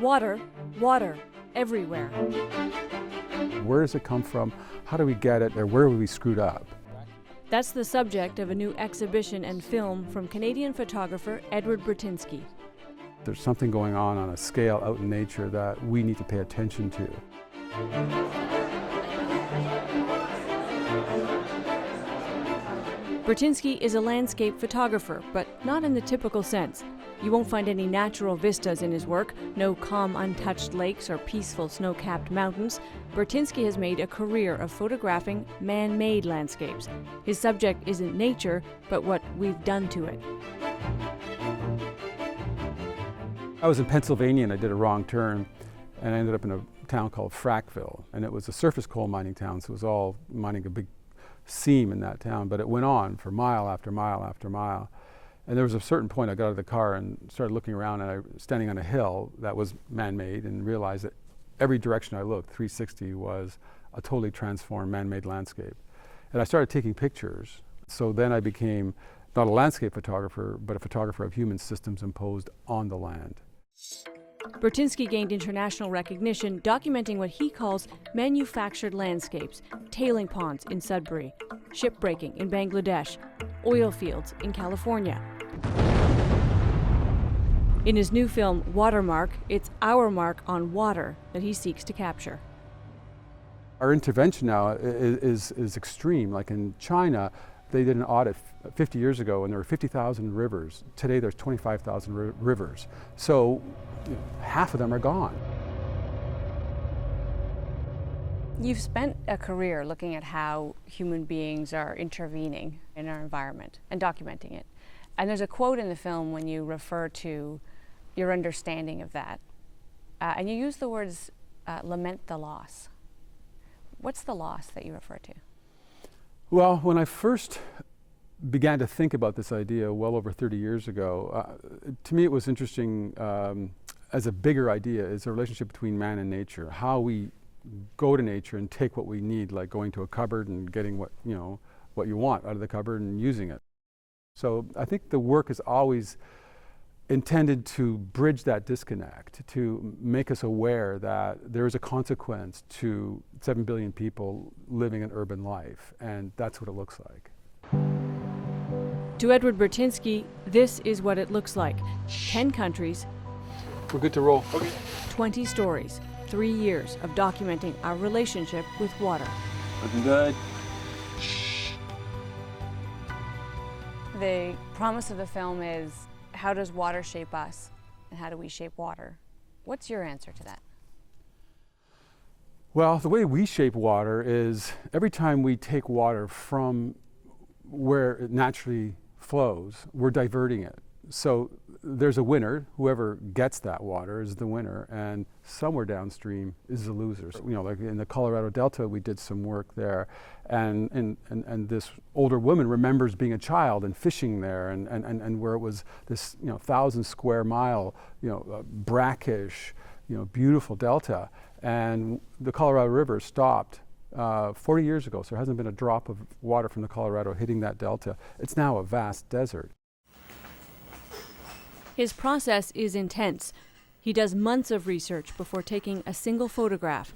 Water, water, everywhere. Where does it come from? How do we get it? Or where have we screwed up? That's the subject of a new exhibition and film from Canadian photographer Edward Burtynsky. There's something going on a scale out in nature that we need to pay attention to. Burtynsky is a landscape photographer, but not in the typical sense. You won't find any natural vistas in his work, no calm, untouched lakes or peaceful snow-capped mountains. Burtynsky has made a career of photographing man-made landscapes. His subject isn't nature, but what we've done to it. I was in Pennsylvania and I did a wrong turn and I ended up in a town called Frackville, and it was a surface coal mining town, so it was all mining a big seam in that town, but it went on for mile after mile after mile. And there was a certain point I got out of the car and started looking around, and I was standing on a hill that was man-made and realized that every direction I looked, 360, was a totally transformed man-made landscape. And I started taking pictures. So then I became not a landscape photographer, but a photographer of human systems imposed on the land. Burtynsky gained international recognition documenting what he calls manufactured landscapes, tailing ponds in Sudbury, shipbreaking in Bangladesh, oil fields in California. In his new film, Watermark, it's our mark on water that he seeks to capture. Our intervention now is extreme. Like in China, they did an audit 50 years ago and there were 50,000 rivers. Today there's 25,000 rivers. So half of them are gone. You've spent a career looking at how human beings are intervening in our environment and documenting it. And there's a quote in the film when you refer to your understanding of that. And you use the words, lament the loss. What's the loss that you refer to? Well, when I first began to think about this idea well over 30 years ago, to me it was interesting as a bigger idea is the relationship between man and nature, how we go to nature and take what we need, like going to a cupboard and getting what you want out of the cupboard and using it. So I think the work is always intended to bridge that disconnect, to make us aware that there is a consequence to 7 billion people living an urban life, and that's what it looks like. To Edward Burtynsky, this is what it looks like. 10 countries. We're good to roll. Okay. 20 stories, 3 years of documenting our relationship with water. Looking good. The promise of the film is, how does water shape us, and how do we shape water? What's your answer to that? Well, the way we shape water is every time we take water from where it naturally flows, we're diverting it. So there's a winner. Whoever gets that water is the winner, and somewhere downstream is the loser. So, like in the Colorado Delta, we did some work there, and this older woman remembers being a child and fishing there, and where it was this 1,000 square mile, brackish, beautiful delta, and the Colorado River stopped 40 years ago. So there hasn't been a drop of water from the Colorado hitting that delta. It's now a vast desert. His process is intense. He does months of research before taking a single photograph.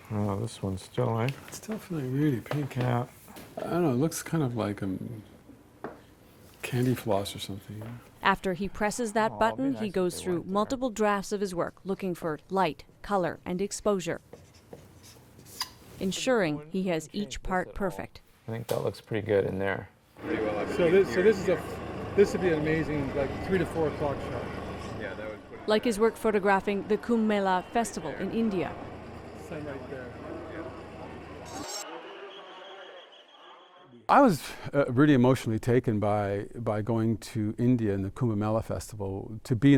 Oh, this one's still, eh? It's still feeling really pink. Yeah. I don't know, it looks kind of like candy floss or something. After he presses that button, he goes through multiple drafts of his work, looking for light, color, and exposure, ensuring he has each part perfect. I think that looks pretty good in there. So this would be an amazing, 3 to 4 o'clock shot. Yeah, that would. Like his work photographing the Kumbh Mela festival in India. Sun right there. I was really emotionally taken by going to India and the Kumbh Mela festival, to be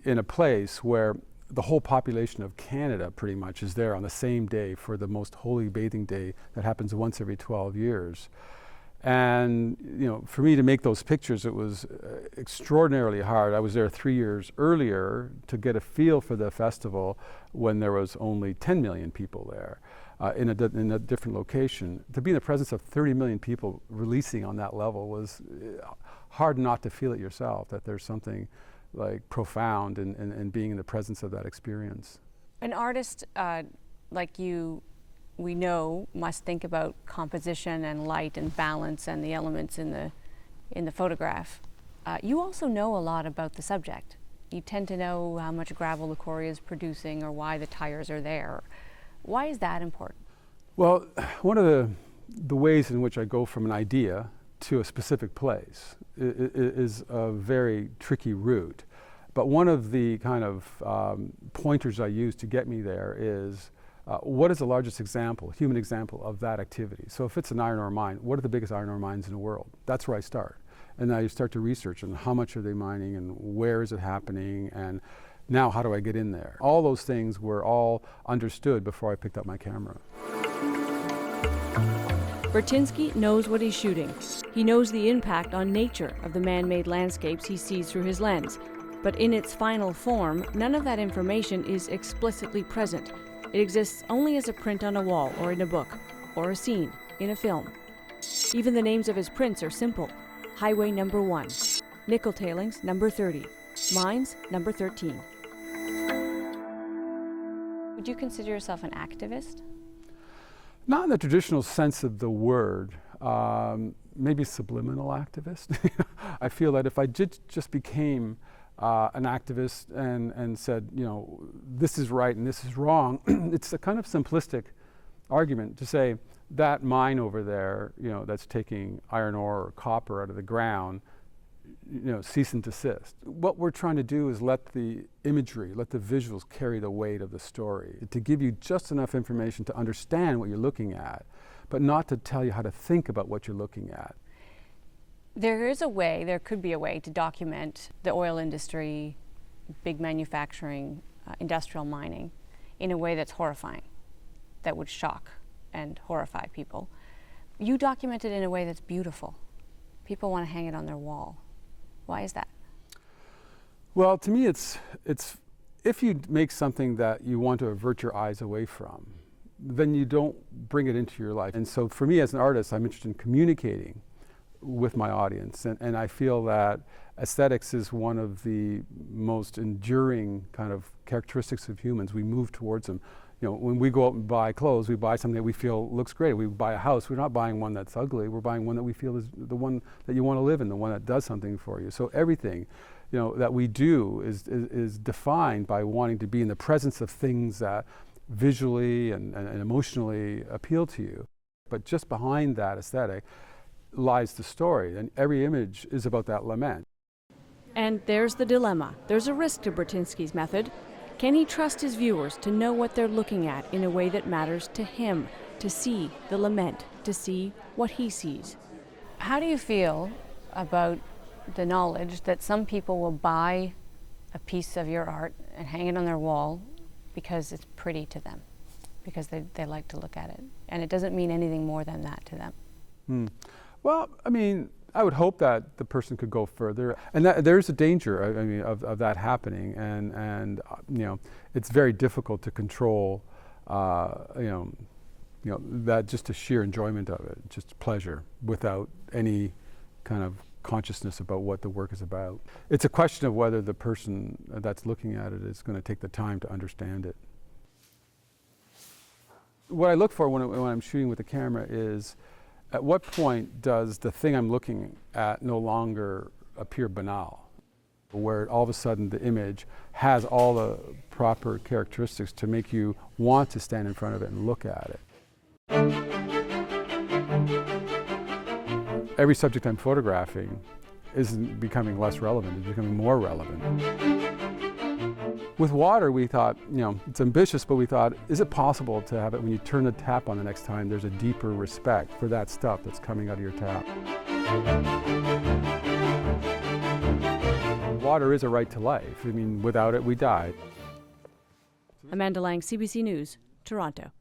in a place where the whole population of Canada pretty much is there on the same day for the most holy bathing day that happens once every 12 years. And for me to make those pictures, it was extraordinarily hard. I was there 3 years earlier to get a feel for the festival when there was only 10 million people there in a different location. To be in the presence of 30 million people releasing on that level was hard not to feel it yourself, that there's something like profound in being in the presence of that experience. An artist like you, we know, must think about composition and light and balance and the elements in the photograph. You also know a lot about the subject. You tend to know how much gravel the quarry is producing or why the tires are there. Why is that important? Well, one of the ways in which I go from an idea to a specific place is a very tricky route. But one of the kind of pointers I use to get me there is what is the largest example, human example of that activity? So if it's an iron ore mine, what are the biggest iron ore mines in the world? That's where I start. And now you start to research and how much are they mining and where is it happening and now how do I get in there? All those things were all understood before I picked up my camera. Burtynsky knows what he's shooting. He knows the impact on nature of the man-made landscapes he sees through his lens. But in its final form, none of that information is explicitly present. It exists only as a print on a wall or in a book, or a scene in a film. Even the names of his prints are simple. Highway number 1, nickel tailings number 30, mines number 13. Would you consider yourself an activist? Not in the traditional sense of the word, maybe subliminal activist. I feel that if I just became an activist and said, you know, this is right and this is wrong, it's a kind of simplistic argument to say that mine over there, you know, that's taking iron ore or copper out of the ground, you know, cease and desist. What we're trying to do is let the imagery, let the visuals carry the weight of the story, to give you just enough information to understand what you're looking at, but not to tell you how to think about what you're looking at. There could be a way to document the oil industry, big manufacturing, industrial mining in a way that's horrifying, that would shock and horrify people. You document it in a way that's beautiful. People want to hang it on their wall. Why is that? Well, to me, it's if you make something that you want to avert your eyes away from, then you don't bring it into your life. And so for me as an artist, I'm interested in communicating with my audience. And I feel that aesthetics is one of the most enduring kind of characteristics of humans. We move towards them. You know, when we go out and buy clothes, we buy something that we feel looks great. We buy a house, we're not buying one that's ugly, we're buying one that we feel is the one that you want to live in, the one that does something for you. So everything, you know, that we do is defined by wanting to be in the presence of things that visually and emotionally appeal to you. But just behind that aesthetic lies the story, and every image is about that lament. And there's the dilemma. There's a risk to Burtynsky's method. Can he trust his viewers to know what they're looking at in a way that matters to him, to see the lament, to see what he sees? How do you feel about the knowledge that some people will buy a piece of your art and hang it on their wall because it's pretty to them, because they like to look at it, and it doesn't mean anything more than that to them? Well, I mean, I would hope that the person could go further, and that there's a danger, I mean, of that happening, and you know, it's very difficult to control, you know, that just a sheer enjoyment of it, just pleasure, without any kind of consciousness about what the work is about. It's a question of whether the person that's looking at it is going to take the time to understand it. What I look for when I'm shooting with the camera is, at what point does the thing I'm looking at no longer appear banal, where all of a sudden the image has all the proper characteristics to make you want to stand in front of it and look at it. Every subject I'm photographing isn't becoming less relevant, it's becoming more relevant. With water, we thought, you know, it's ambitious, but we thought, is it possible to have it when you turn the tap on the next time, there's a deeper respect for that stuff that's coming out of your tap? Water is a right to life. I mean, without it, we die. Amanda Lang, CBC News, Toronto.